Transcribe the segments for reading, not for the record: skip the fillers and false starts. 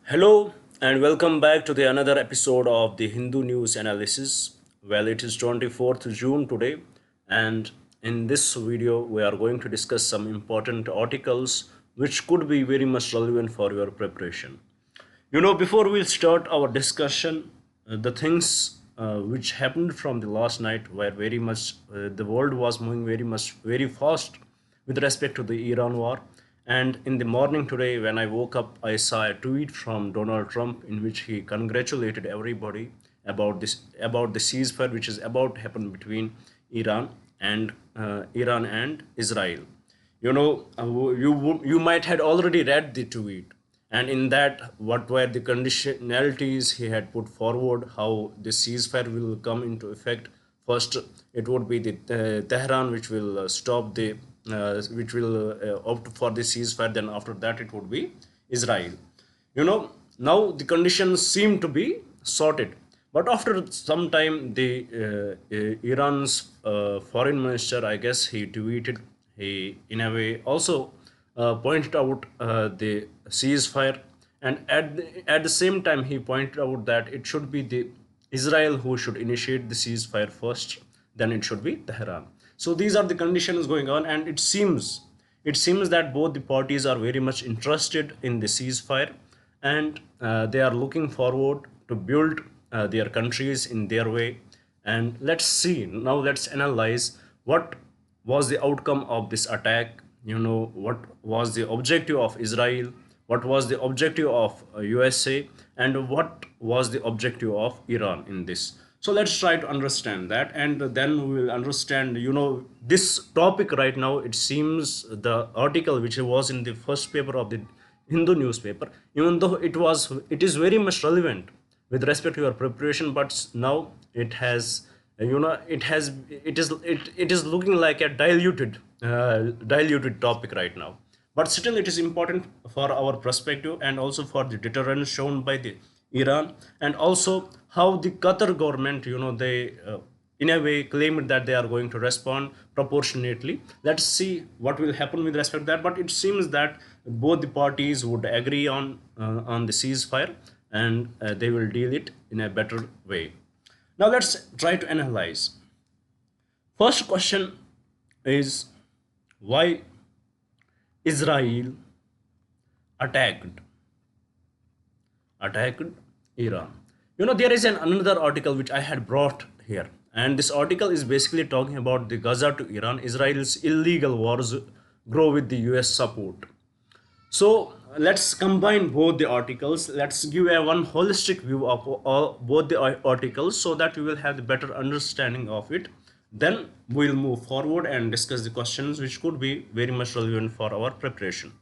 Hello and welcome back to the another episode of the Hindu News Analysis. Well, it is 24th June today, and in this video, we are going to discuss some important articles which could be very much relevant for your preparation. Before we start our discussion, the things which happened from the last night were very much, the world was moving very fast with respect to the Iran war. And in the morning today, when I woke up, I saw a tweet from Donald Trump in which he congratulated everybody about the ceasefire which is about to happen between Iran and Israel. You might had already read the tweet, and in that, what were the conditionalities he had put forward, how the ceasefire will come into effect. First, it would be the Tehran which will stop the which will opt for the ceasefire. Then after that, it would be Israel. Now the conditions seem to be sorted, but after some time, the Iran's foreign minister, I guess, he tweeted, he in a way also pointed out the ceasefire, and at the same time he pointed out that it should be the Israel who should initiate the ceasefire first, then it should be Tehran. So these are the conditions going on, and it seems that both the parties are very much interested in the ceasefire, and they are looking forward to build their countries in their way. And let's see now, let's analyze what was the outcome of this attack. What was the objective of Israel, what was the objective of USA, and what was the objective of Iran in this. So let's try to understand that, and then we will understand, this topic right now. It seems the article which was in the first paper of the Hindu newspaper, even though it is very much relevant with respect to your preparation, but now it has it is looking like a diluted topic right now, but still it is important for our perspective, and also for the deterrence shown by the Iran, and also how the Qatar government, they in a way claimed that they are going to respond proportionately. Let's see what will happen with respect to that, but it seems that both the parties would agree on the ceasefire, and they will deal it in a better way. Now let's try to analyze. First question is, why Israel attacked attacked Iran? There is another article which I had brought here, and this article is basically talking about the Gaza to Iran. Israel's illegal wars grow with the US support. So let's combine both the articles. Let's give a one holistic view of both the articles, so that we will have the better understanding of it. Then we'll move forward and discuss the questions which could be very much relevant for our preparation.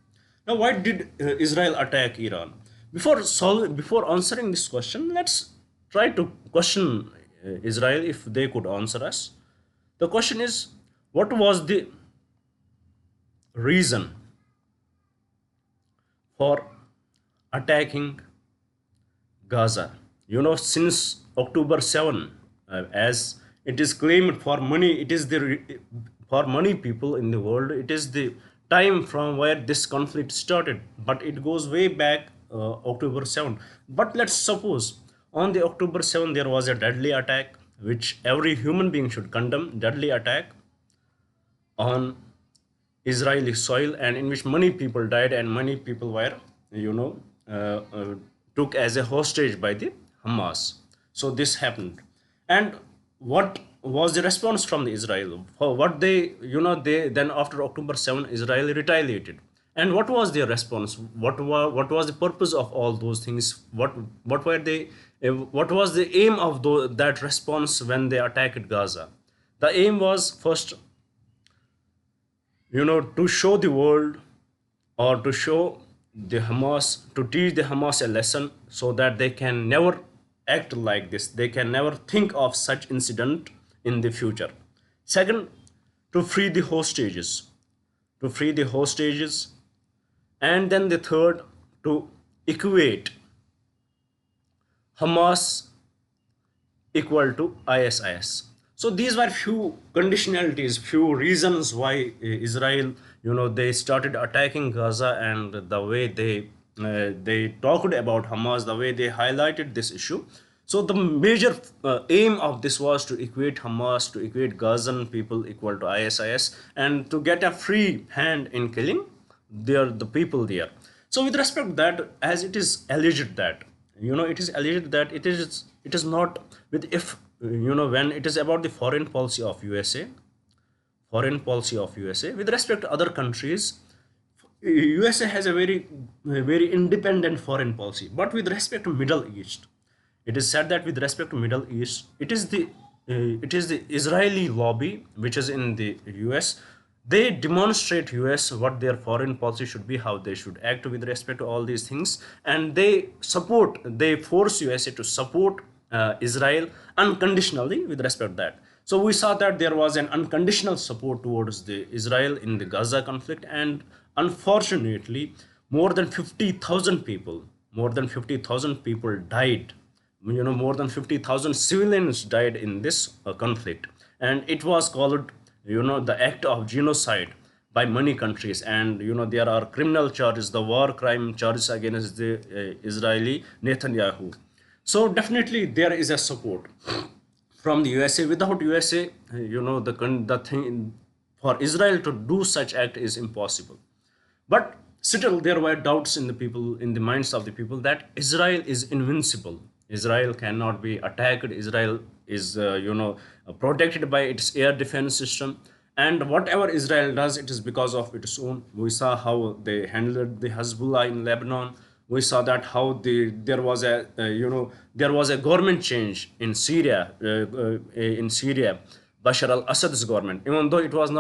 Now, why did Israel attack Iran? Before answering this question, let's try to question Israel if they could answer us. The question is, what was the reason for attacking Gaza? Since October 7, as it is claimed for money, for many people in the world, it is the time from where this conflict started, but it goes way back, October 7. But let's suppose on the October 7 there was a deadly attack, which every human being should condemn, deadly attack on Israeli soil, and in which many people died and many people were, took as a hostage by the Hamas. So this happened, and what was the response from the Israel? For what they then, after October 7, Israel retaliated, and what was their response? What was the purpose of all those things? What were they? What was the aim of that response when they attacked Gaza? The aim was first, to show the world, or to show the Hamas, to teach the Hamas a lesson, so that they can never act like this, they can never think of such incident in the future. Second, to free the hostages, and then the third, to equate Hamas equal to ISIS. So these were few conditionalities, few reasons why Israel, they started attacking Gaza, and the way they they talked about Hamas, the way they highlighted this issue. So the major aim of this was to equate Hamas, to equate Gazan people equal to ISIS, and to get a free hand in killing the people there. So with respect to that, as it is alleged that, it is alleged that it is not with, if when it is about the foreign policy of USA, with respect to other countries, USA has a very independent foreign policy. But with respect to Middle East, it is said that with respect to Middle East, it is the Israeli lobby which is in the US. They demonstrate US what their foreign policy should be, how they should act with respect to all these things, and they force USA to support Israel unconditionally with respect to that. So we saw that there was an unconditional support towards the Israel in the Gaza conflict, and unfortunately, more than 50,000 people died. More than 50,000 civilians died in this conflict, and it was called, the act of genocide by many countries. And there are criminal charges, the war crime charges against the Israeli Netanyahu. So definitely there is a support from the USA. Without USA, the thing for Israel to do such act is impossible. But still, there were doubts in the minds of the people, that Israel is invincible. Israel cannot be attacked. Israel is, protected by its air defense system. And whatever Israel does, it is because of its own. We saw how they handled the Hezbollah in Lebanon. We saw that how there was a government change in Syria, Bashar al-Assad's government. Even though it was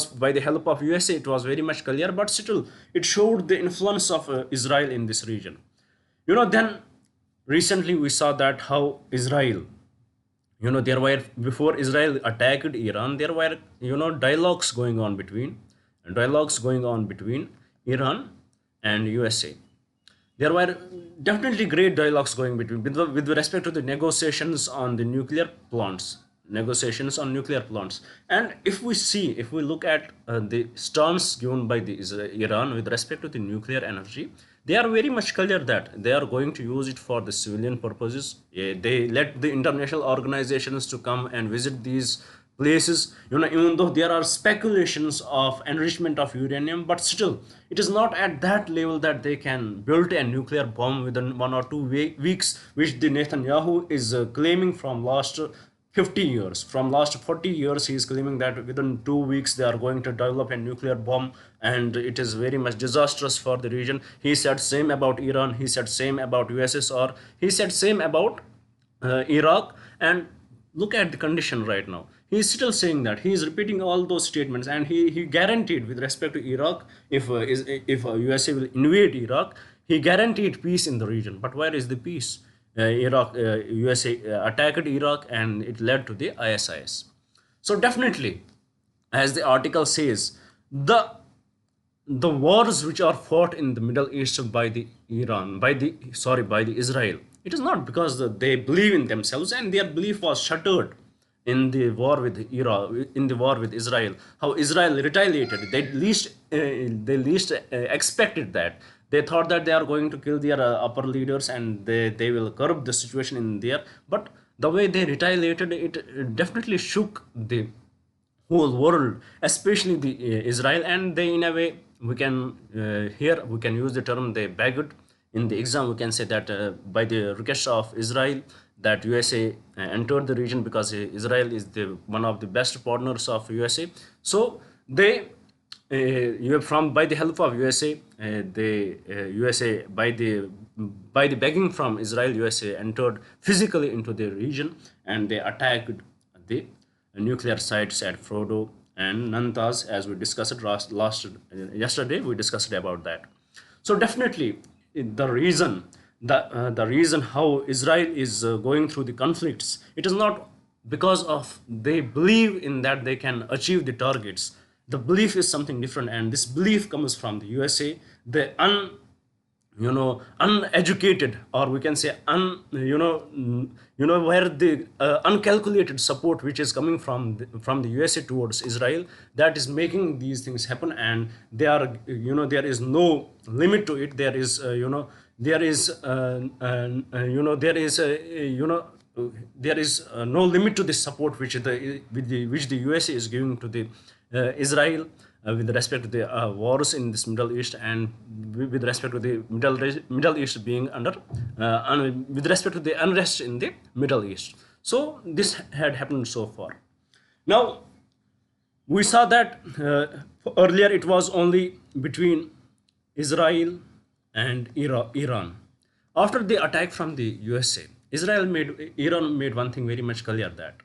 by the help of USA, it was very much clear, but still it showed the influence of Israel in this region. Then recently we saw that how Israel, there were, before Israel attacked Iran, there were, dialogues going on between Iran and USA. There were definitely great dialogues going between, with respect to the negotiations on the nuclear plants. And if we look at the stance given by the Iran with respect to the nuclear energy, they are very much clear that they are going to use it for the civilian purposes. They let the international organizations to come and visit these places, even though there are speculations of enrichment of uranium, but still it is not at that level that they can build a nuclear bomb within 1 or 2 weeks, which the Netanyahu is claiming from last 50 years. From last 40 years, he is claiming that within 2 weeks they are going to develop a nuclear bomb, and it is very much disastrous for the region. He said same about Iran, he said same about USSR, he said same about Iraq. And look at the condition right now. He is still saying that. He is repeating all those statements, and he guaranteed with respect to Iraq, if USA will invade Iraq, he guaranteed peace in the region. But where is the peace? USA attacked Iraq, and it led to the ISIS. So definitely, as the article says, the wars which are fought in the Middle East by the Israel, it is not because they believe in themselves, and their belief was shattered in the war with Israel. How Israel retaliated, they least expected that. They thought that they are going to kill their upper leaders, and they will curb the situation in there. But the way they retaliated, it definitely shook the whole world, especially the Israel. And they, in a way, we can here we can use the term they begged. In the exam, we can say that by the request of Israel, that USA entered the region, because Israel is one of the best partners of USA. So they from by the help of USA, USA by the begging from Israel, USA entered physically into the region, and they attacked the nuclear sites at Frodo and Nantas, as we discussed yesterday. We discussed about that. So definitely, the reason how Israel is going through the conflicts, it is not because of they believe in that they can achieve the targets. The belief is something different, and this belief comes from the USA. uneducated, or we can say where the uncalculated support which is coming from the USA towards Israel, that is making these things happen. And they are, there is no limit to it. There is there is there is there is no limit to the support which the USA is giving to the Israel, with respect to the wars in this Middle East, and with respect to the Middle East being under, with respect to the unrest in the Middle East. So this had happened so far. Now we saw that earlier it was only between Israel and Iran. After the attack from the USA, Iran made one thing very much clear, that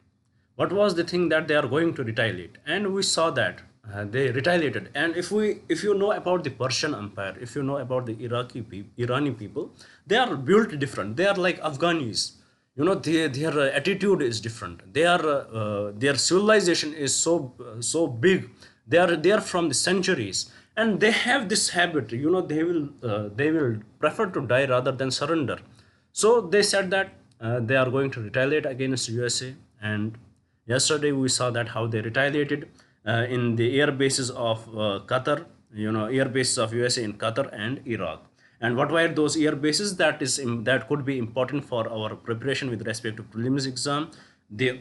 what was the thing, that they are going to retaliate, and we saw that they retaliated. And if you know about the Persian Empire, if you know about the Irani people, they are built different. They are like Afghanis. Their attitude is different. Their civilization is so big. They are from the centuries, and they have this habit. They will prefer to die rather than surrender. So they said that they are going to retaliate against USA. And yesterday we saw that how they retaliated in the air bases of Qatar, air bases of USA in Qatar and Iraq. And what were those air bases that could be important for our preparation with respect to prelims exam? The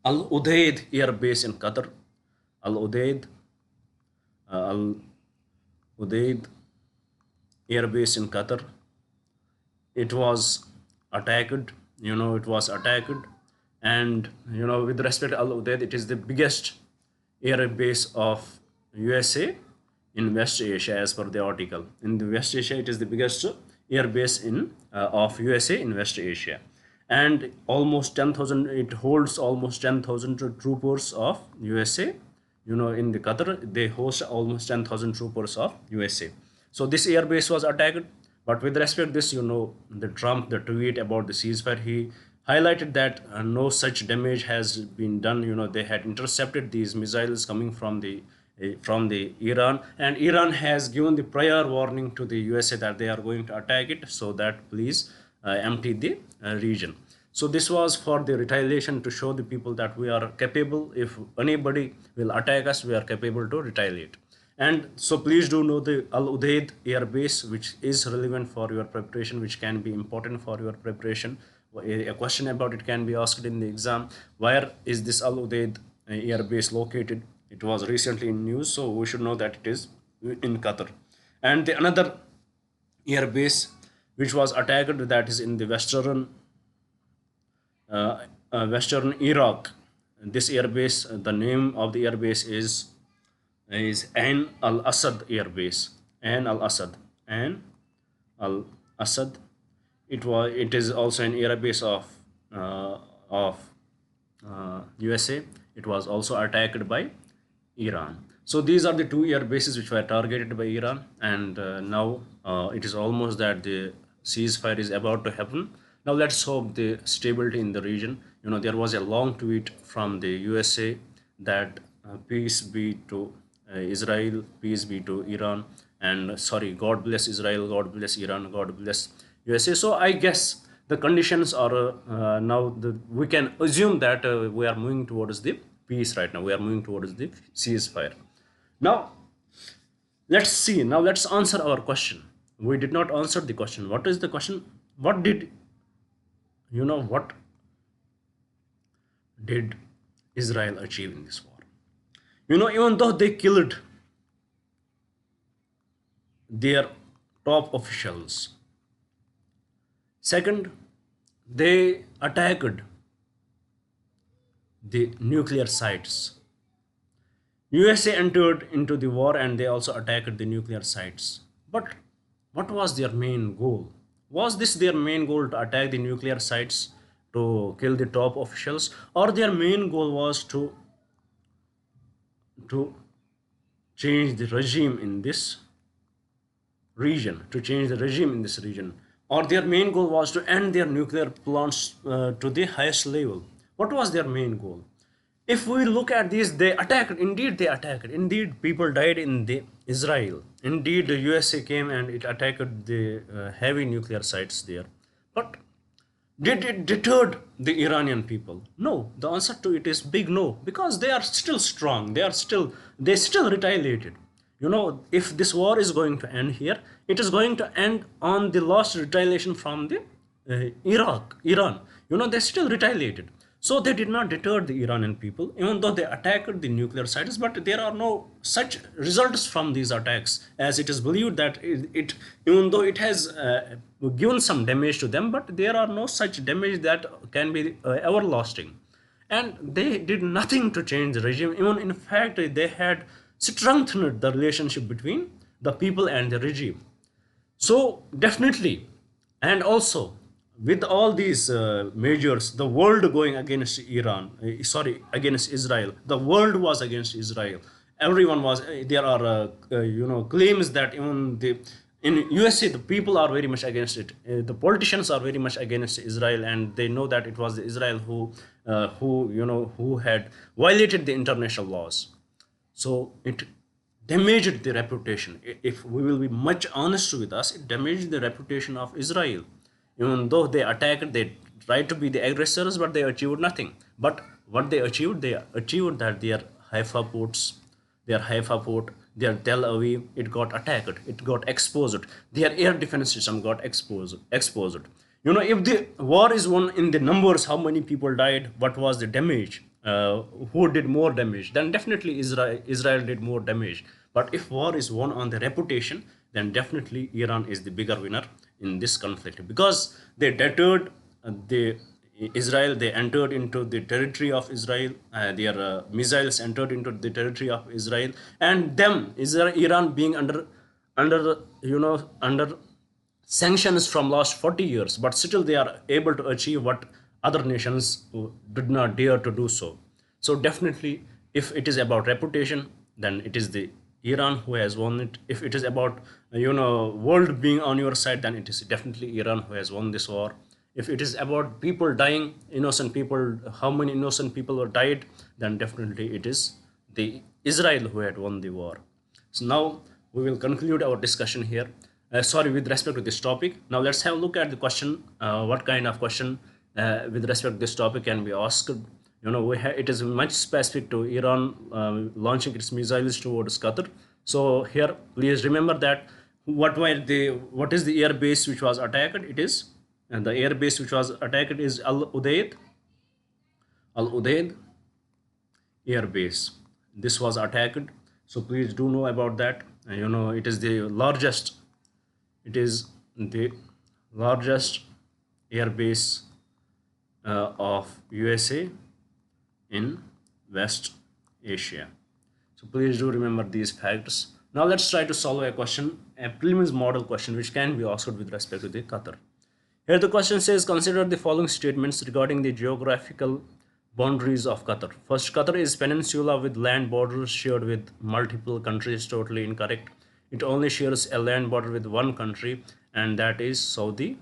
Al Udeid air base in Qatar, Al Udeid, Al Udeid air base in Qatar. It was attacked. It was attacked, and with respect to Al Udeid, it is the biggest air base of USA in West Asia, as per the article. In the West Asia, it is the biggest air base of USA in West Asia, and almost 10,000. It holds almost 10,000 troopers of USA. In the Qatar, they host almost 10,000 troopers of USA. So this air base was attacked. But with respect to this, the tweet about the ceasefire, he highlighted that no such damage has been done. They had intercepted these missiles coming from the Iran, and Iran has given the prior warning to the USA that they are going to attack it, so that please empty the region. So this was for the retaliation, to show the people that we are capable. If anybody will attack us, we are capable to retaliate. And so please do know the Al Udeid air base, which is relevant for your preparation, which can be important for your preparation. A question about it can be asked in the exam. Where is this Al Udeid air base located? It was recently in news, so we should know that it is in Qatar. And the another air base which was attacked, that is in the western Iraq. This air base, the name of the air base is Ain Al Asad Air Base. Ain Al Asad. Ain Al Asad. It is also an air base of USA. It was also attacked by Iran. So these are the two air bases which were targeted by Iran, and now it is almost that the ceasefire is about to happen. Now let's hope the stability in the region. There was a long tweet from the USA that peace be to Israel, peace be to Iran, and sorry, God bless Israel, God bless Iran, God bless USA. So I guess the conditions are now we can assume that we are moving towards the peace right now. We are moving towards the ceasefire. Now let's see. Now let's answer our question. We did not answer the question. What is the question? What did Israel achieve in this war? Even though they killed their top officials, second, they attacked the nuclear sites. USA entered into the war and they also attacked the nuclear sites. But what was their main goal? Was this their main goal, to attack the nuclear sites, to kill the top officials, or their main goal was to change the regime in this region, or their main goal was to end their nuclear plants to the highest level? What was their main goal? If we look at these, they attacked, indeed they attacked, indeed people died in the Israel, indeed the USA came and it attacked the heavy nuclear sites there. But did it deterred the Iranian people? No, the answer to it is big no, because they are still strong, they still retaliated. If this war is going to end here, it is going to end on the last retaliation from the Iran. They still retaliated. So they did not deter the Iranian people, even though they attacked the nuclear sites. But there are no such results from these attacks, as it is believed that even though it has given some damage to them, but there are no such damage that can be everlasting. And they did nothing to change the regime. Even in fact, they had strengthened the relationship between the people and the regime. So definitely, and also with all these measures, the world going against against Israel, the world was against Israel. Everyone was. There are claims that even in USA the people are very much against it. The politicians are very much against Israel, and they know that it was Israel who had violated the international laws. So it damaged the reputation. If we will be much honest with us, it damaged the reputation of Israel. Even though they attacked, they tried to be the aggressors, but they achieved nothing. But what they achieved that Haifa port, their Tel Aviv, it got attacked, it got exposed. Their air defense system got exposed. If the war is won in the numbers, how many people died, what was the damage, who did more damage, then definitely Israel did more damage. But if war is won on the reputation, then definitely Iran is the bigger winner in this conflict, because they deterred the Israel. They entered into the territory of Israel. Their missiles entered into the territory of Israel, and Iran being under sanctions from last 40 years, but still they are able to achieve what other nations did not dare to do so. So definitely, if it is about reputation, then it is the Iran who has won it. If it is about world being on your side, then it is definitely Iran who has won this war. If it is about people dying, innocent people, how many innocent people were died, then definitely it is the Israel who had won the war. So now we will conclude our discussion here. With respect to this topic. Now let's have a look at the question. What kind of question with respect to this topic can be asked? It is much specific to Iran launching its missiles towards Qatar. So here, please remember that what is the air base which was attacked? It is, and the air base which was attacked is Al Udeid air base. This was attacked. So please do know about that. It is the largest. It is the largest air base of USA in West Asia. So please do remember these facts. Now let's try to solve a question, a prelims model question, which can be asked with respect to the Qatar. Here the question says, consider the following statements regarding the geographical boundaries of Qatar. First, Qatar is peninsula with land borders shared with multiple countries. Totally incorrect. It only shares a land border with one country, and that is Saudi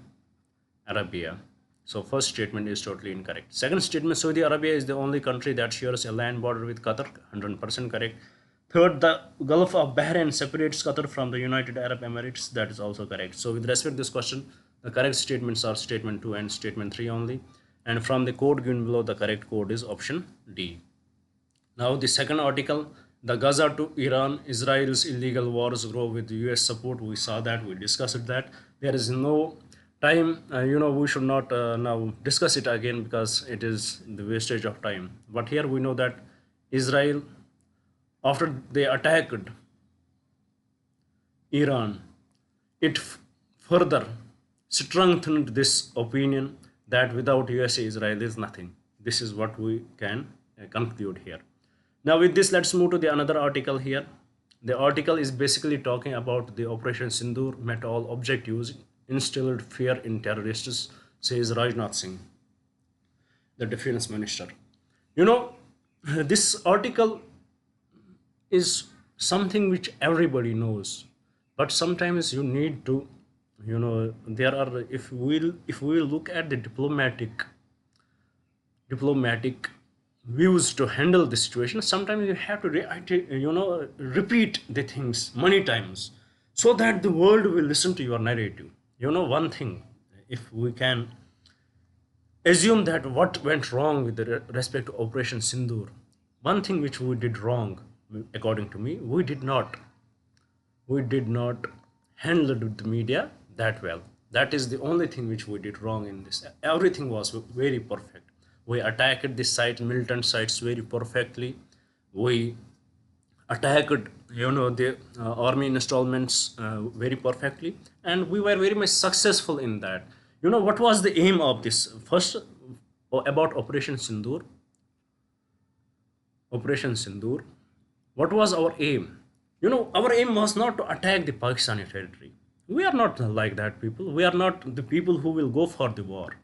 Arabia. So first statement is totally incorrect. Second statement, Saudi Arabia is the only country that shares a land border with Qatar. 100% correct. Third, the Gulf of Bahrain separates Qatar from the United Arab Emirates. That is also correct. So with respect to this question, the correct statements are statement 2 and statement 3 only. And from the code given below, the correct code is option D. Now the second article, the Gaza to Iran, Israel's illegal wars grow with US support. We saw that, we discussed that. There is no time, we should not now discuss it again, because it is the wastage of time. But here we know that Israel, after they attacked Iran, it further strengthened this opinion that without USA, Israel is nothing. This is what we can conclude here. Now with this, let's move to the another article here. The article is basically talking about the Operation Sindoor met all objectives, instilled fear in terrorists, says Rajnath Singh, the defense minister. This article is something which everybody knows, but sometimes you need to, there are, if we look at the diplomatic views to handle the situation. Sometimes you have to repeat the things many times so that the world will listen to your narrative. One thing, if we can assume that what went wrong with the respect to Operation Sindoor, one thing which we did wrong, according to me, we did not handle the media that well. That is the only thing which we did wrong in this. Everything was very perfect. We attacked the site, militant sites, very perfectly. We attacked, the army installments very perfectly, and we were very much successful in that. What was the aim of this? First, about Operation Sindoor. Operation Sindoor. What was our aim? Our aim was not to attack the Pakistani territory. We are not like that people. We are not the people who will go for the war.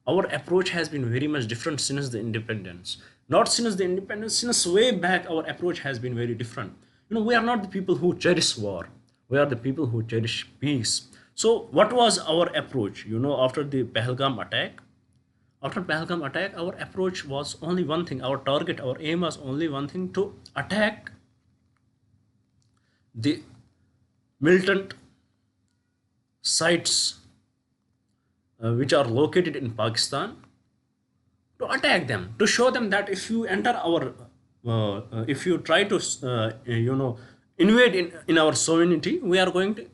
Our approach has been very much different since the independence. Not since the independence, since way back, our approach has been very different. We are not the people who cherish war. We are the people who cherish peace. So, what was our approach? After the Pahalgam attack, our approach was only one thing. Our target, our aim was only one thing: to attack the militant sites which are located in Pakistan, to attack them, to show them that if you enter our, if you try to, invade in our sovereignty, we are going to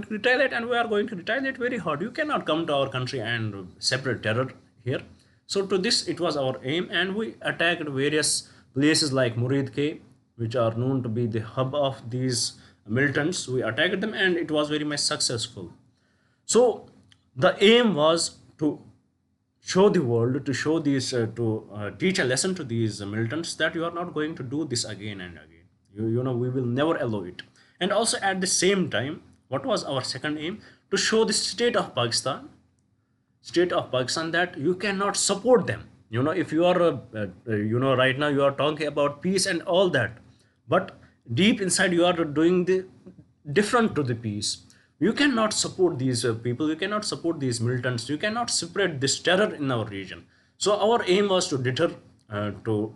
retaliate, and we are going to retaliate very hard. You cannot come to our country and separate terror here. So to this, it was our aim, and we attacked various places like Murid K, which are known to be the hub of these militants. We attacked them, and it was very much successful. So the aim was to show the world, to show these, to teach a lesson to these militants that you are not going to do this again and again. We will never allow it. And also at the same time, what was our second aim? To show the state of Pakistan that you cannot support them. If you are, right now you are talking about peace and all that, but deep inside you are doing the different to the peace. You cannot support these people, you cannot support these militants, you cannot spread this terror in our region. So our aim was to deter, to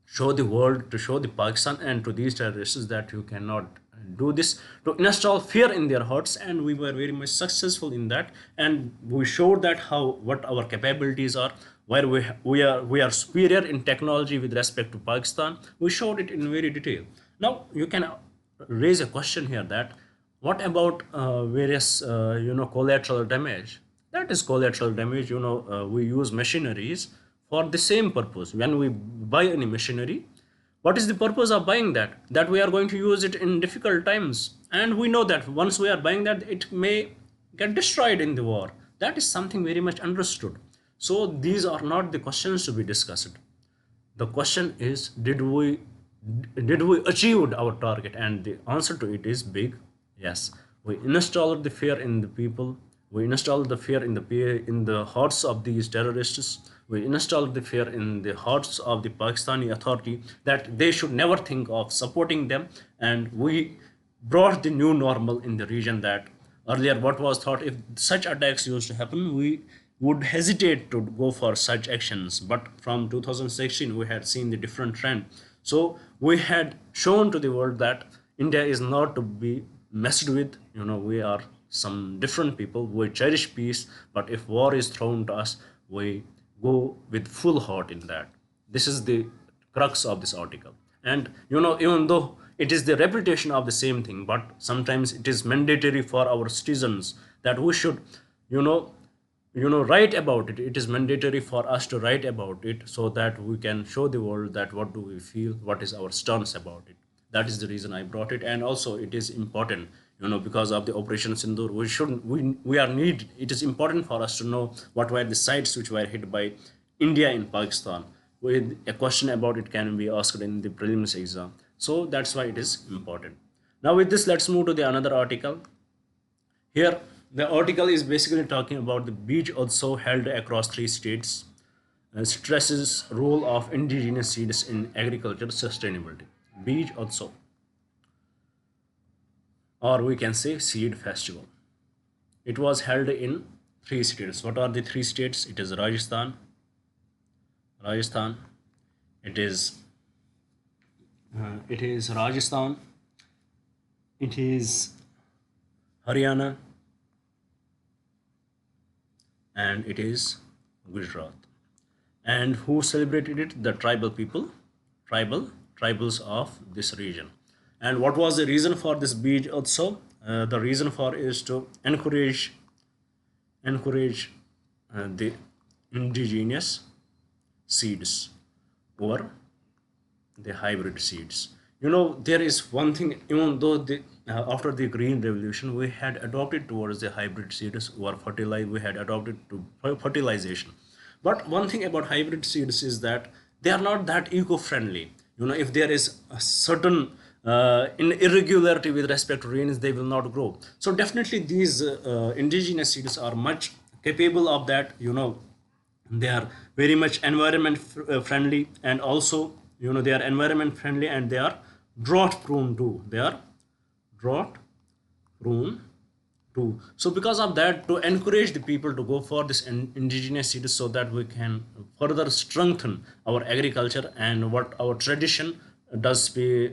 show the world, to show the Pakistan and to these terrorists that you cannot do this, to install fear in their hearts, and we were very much successful in that. And we showed that how, what our capabilities are, where we are superior in technology with respect to Pakistan. We showed it in very detail. Now you can raise a question here that what about various collateral damage? That is collateral damage. We use machineries for the same purpose. When we buy any machinery, what is the purpose of buying that we are going to use it in difficult times, and we know that once we are buying that, it may get destroyed in the war. That is something very much understood. So these are not the questions to be discussed. The question is, did we achieve our target? And the answer to it is big yes. We installed the fear in the people. We installed the fear in the hearts of these terrorists. We installed the fear in the hearts of the Pakistani authority that they should never think of supporting them. And we brought the new normal in the region, that earlier what was thought, if such attacks used to happen, we would hesitate to go for such actions. But from 2016, we had seen the different trend. So we had shown to the world that India is not to be messed with. We are some different people. We cherish peace, but if war is thrown to us, we go with full heart in that. This is the crux of this article. And even though it is the repetition of the same thing, but sometimes it is mandatory for our citizens that we should write about it. It is mandatory for us to write about it, so that we can show the world that what do we feel, what is our stance about it. That is the reason I brought it. And also it is important, because of the Operation Sindoor, it is important for us to know what were the sites which were hit by India in Pakistan. With a question about it can be asked in the prelims exam. So that's why it is important. Now with this, let's move to the another article. Here the article is basically talking about the beach also held across 3 states, stresses role of indigenous seeds in agriculture sustainability. Beach also, or we can say seed festival. It was held in 3 states. What are the 3 states? It is Rajasthan, It is Rajasthan, it is Haryana, and it is Gujarat. And who celebrated it? The tribal people, tribals of this region. And what was the reason for this beach also? The reason for is to encourage the indigenous seeds over the hybrid seeds. There is one thing, even though after the Green Revolution, we had adopted towards the hybrid seeds or we had adopted to fertilization. But one thing about hybrid seeds is that they are not that eco-friendly. If there is a certain irregularity with respect to rains, they will not grow. So definitely these indigenous seeds are much capable of that. They are very much environment friendly, and also they are environment friendly, and they are drought prone too. They are drought prone too. So because of that, to encourage the people to go for this indigenous seeds, so that we can further strengthen our agriculture and what our tradition does be,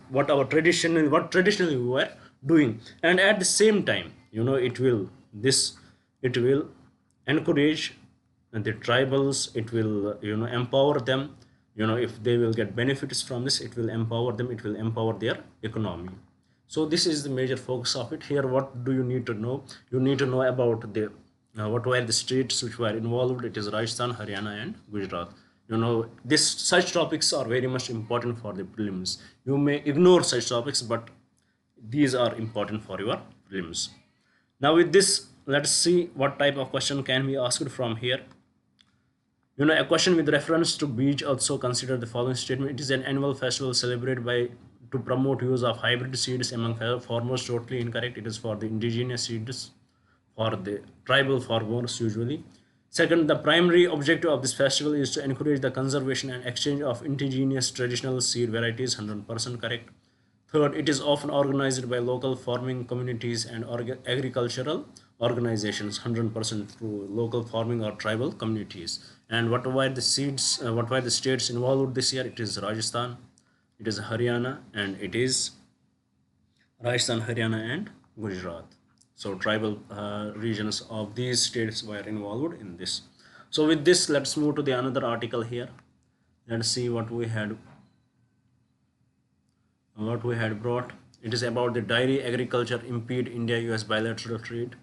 what traditionally we were doing. And at the same time, it will encourage the tribals, it will empower them. If they will get benefits from this, it will empower them, it will empower their economy. So this is the major focus of it here. What do you need to know? You need to know about the what were the states which were involved. It is Rajasthan, Haryana, and Gujarat. This such topics are very much important for the prelims. You may ignore such topics, but these are important for your prelims. Now with this, let's see what type of question can be asked from here. A question with reference to beach also consider the following statement. It is an annual festival celebrated by to promote use of hybrid seeds among farmers. Totally incorrect. It is for the indigenous seeds, for the tribal farmers usually. Second, the primary objective of this festival is to encourage the conservation and exchange of indigenous traditional seed varieties. 100% correct. Third, it is often organized by local farming communities and agricultural organizations. 100% through local farming or tribal communities. And what were the states involved this year? It is Rajasthan, it is Haryana, and it is Rajasthan, Haryana, and Gujarat. So tribal regions of these states were involved in this. So with this, let's move to the another article here. Let's see what we had brought. It is about the dairy agriculture impede India-US bilateral trade.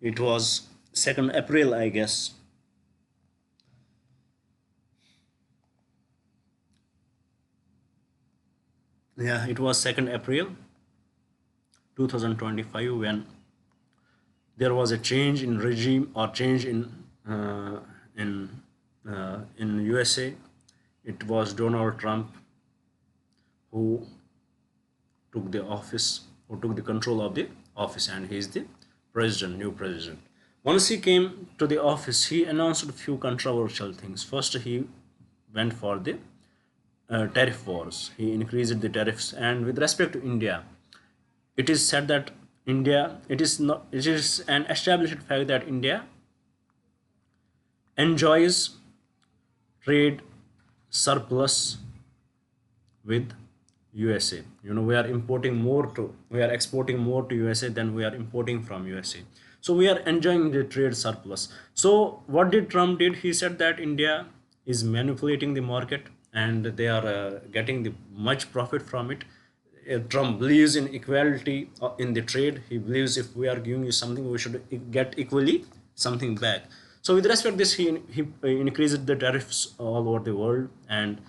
It was 2nd April, I guess. Yeah, it was 2nd April 2025 when there was a change in regime or change in USA. It was Donald Trump who took the control of the office, and he is the new president. Once he came to the office, he announced a few controversial things. First, he went for the tariff wars. He increased the tariffs, and with respect to India, it is said that it is an established fact that India enjoys trade surplus with USA. We are exporting more to USA than we are importing from USA. So we are enjoying the trade surplus. So what did Trump did? He said that India is manipulating the market and they are getting the much profit from it. Trump believes in equality in the trade. He believes if we are giving you something, we should get equally something back. So with respect to this, he increased the tariffs all over the world, and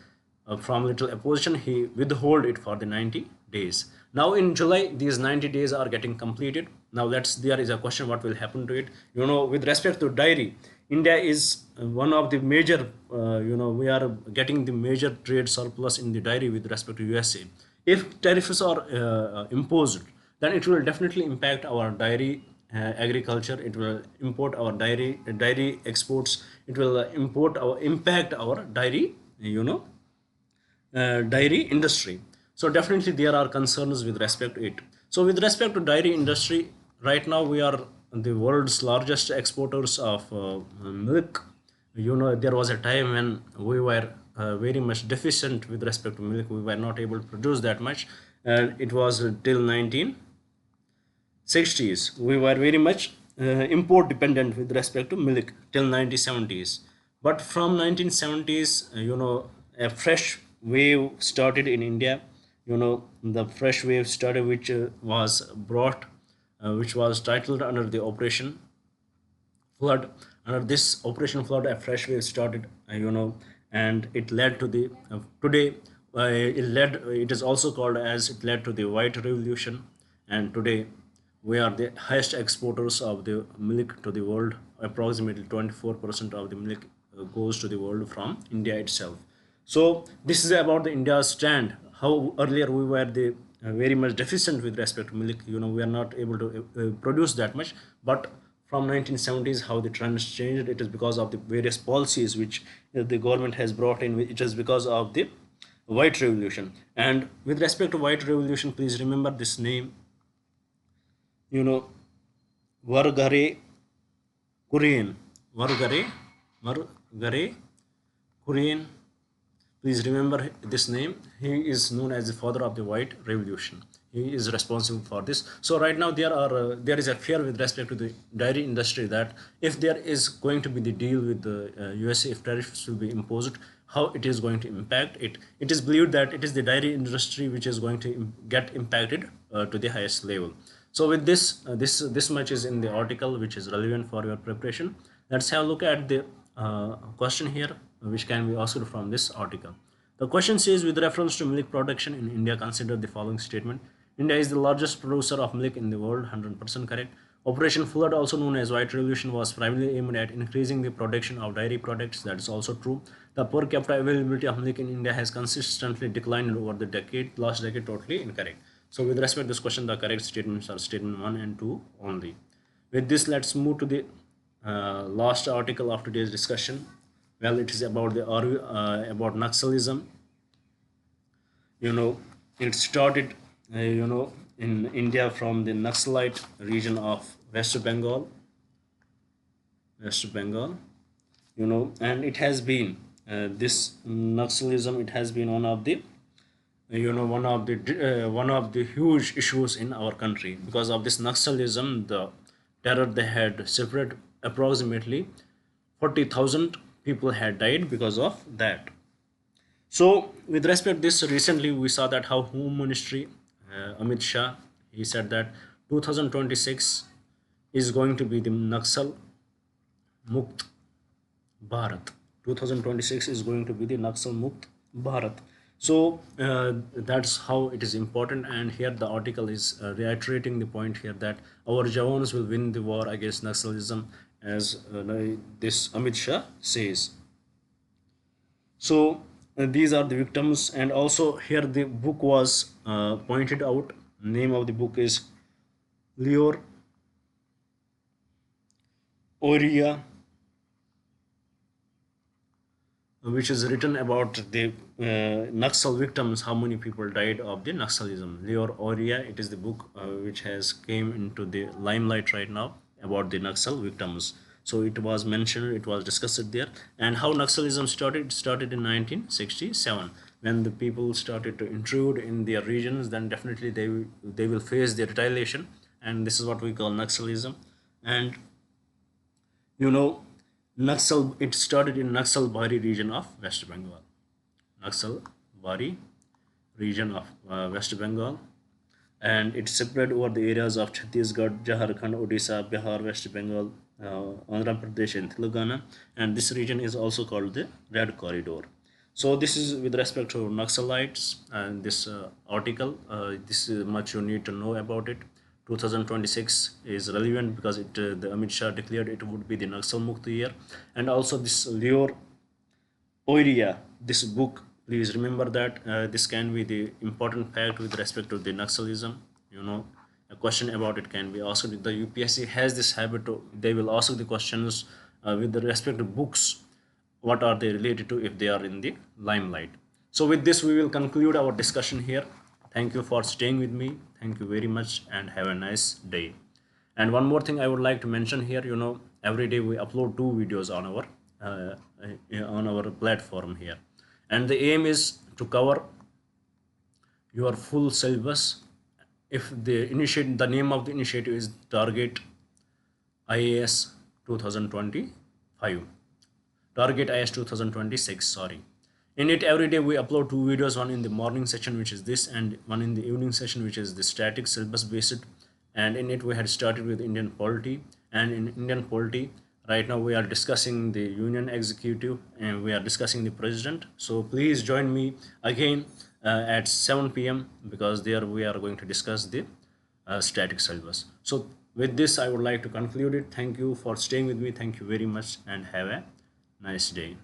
from little opposition, he withhold it for the 90 days. Now in July, these 90 days are getting completed. Now there is a question, what will happen to it? With respect to dairy, India is one of the major, we are getting the major trade surplus in the dairy with respect to USA. If tariffs are imposed, then it will definitely impact our dairy agriculture. It will import our dairy exports. It will impact our dairy, dairy industry. So definitely there are concerns with respect to it. So with respect to dairy industry, right now we are the world's largest exporters of milk, There was a time when we were very much deficient with respect to milk. We were not able to produce that much, and it was till 1960s we were very much import dependent with respect to milk till 1970s. But from 1970s, a fresh wave started in India. The fresh wave started, which was brought, which was titled under the Operation Flood. Under this Operation Flood, a fresh wave started, and it led to the today. It is also called as it led to the White Revolution, and today we are the highest exporters of the milk to the world. Approximately 24% of the milk goes to the world from India itself. So this is about the India's stand. How earlier we were the very much deficient with respect to milk. We are not able to produce that much. But from 1970s, how the trends changed. It is because of the various policies which the government has brought in. It is because of the White Revolution. And with respect to White Revolution, please remember this name. Vargare Kurian. Vargare Kurian. Please remember this name. He is known as the father of the White Revolution. He is responsible for this. So right now there is a fear with respect to the dairy industry that if there is going to be the deal with the USA, if tariffs will be imposed, how it is going to impact it. It is believed that it is the dairy industry which is going to get impacted to the highest level. So with this much is in the article which is relevant for your preparation. Let's have a look at the question here which can be asked from this article. The question says, with reference to milk production in India, consider the following statement. India is the largest producer of milk in the world. 100% correct. Operation Flood, also known as White Revolution, was primarily aimed at increasing the production of dairy products. That is also true. The per capita availability of milk in India has consistently declined over the last decade. Totally incorrect. So with respect to this question, the correct statements are statement 1 and 2 only. With this, let's move to the last article of today's discussion. Well, it is about about Naxalism. It started, in India from the Naxalite region of West Bengal, and it has been this Naxalism. It has been one of the one of the huge issues in our country. Because of this Naxalism, the terror they had spread, approximately 40,000 people had died because of that. So with respect to this, recently we saw that how Home Ministry Amit Shah, he said that 2026 is going to be the Naxal Mukt Bharat. 2026 is going to be the Naxal Mukt Bharat. So that's how it is important. And here the article is reiterating the point here that our Jawans will win the war against Naxalism, as this Amit Shah says. So these are the victims, and also here the book was pointed out. Name of the book is Leor Oria, which is written about the Naxal victims, how many people died of the Naxalism. Leor Oria, it is the book which has came into the limelight right now about the Naxal victims. So it was mentioned, it was discussed there. And how Naxalism started? It started in 1967. When the people started to intrude in their regions, then definitely they will face the retaliation. And this is what we call Naxalism. And Naxal, it started in Naxal Bari region of West Bengal. Naxal Bari region of West Bengal. And it spread over the areas of Chhattisgarh, Jharkhand, Odisha, Bihar, West Bengal, Andhra Pradesh, and Telangana. And this region is also called the Red Corridor. So this is with respect to Naxalites and this article. This is much you need to know about it. 2026 is relevant because the Amit Shah declared it would be the Naxal Mukti year. And also this Leor Oiria, this book, please remember that this can be the important fact with respect to the Naxalism. A question about it can be asked. The UPSC has this habit to, they will ask the questions with the respect to books. What are they related to if they are in the limelight? So with this, we will conclude our discussion here. Thank you for staying with me. Thank you very much and have a nice day. And one more thing I would like to mention here, every day we upload 2 videos on our on our platform here. And the aim is to cover your full syllabus. If the name of the initiative is Target IAS 2025, Target IAS 2026, sorry. In it, every day we upload two videos, one in the morning session, which is this, and one in the evening session, which is the static syllabus based. And in it, we had started with Indian polity. And in Indian polity, right now we are discussing the union executive and we are discussing the president. So please join me again at 7 p.m. because there we are going to discuss the static syllabus. So with this, I would like to conclude it. Thank you for staying with me. Thank you very much and have a nice day.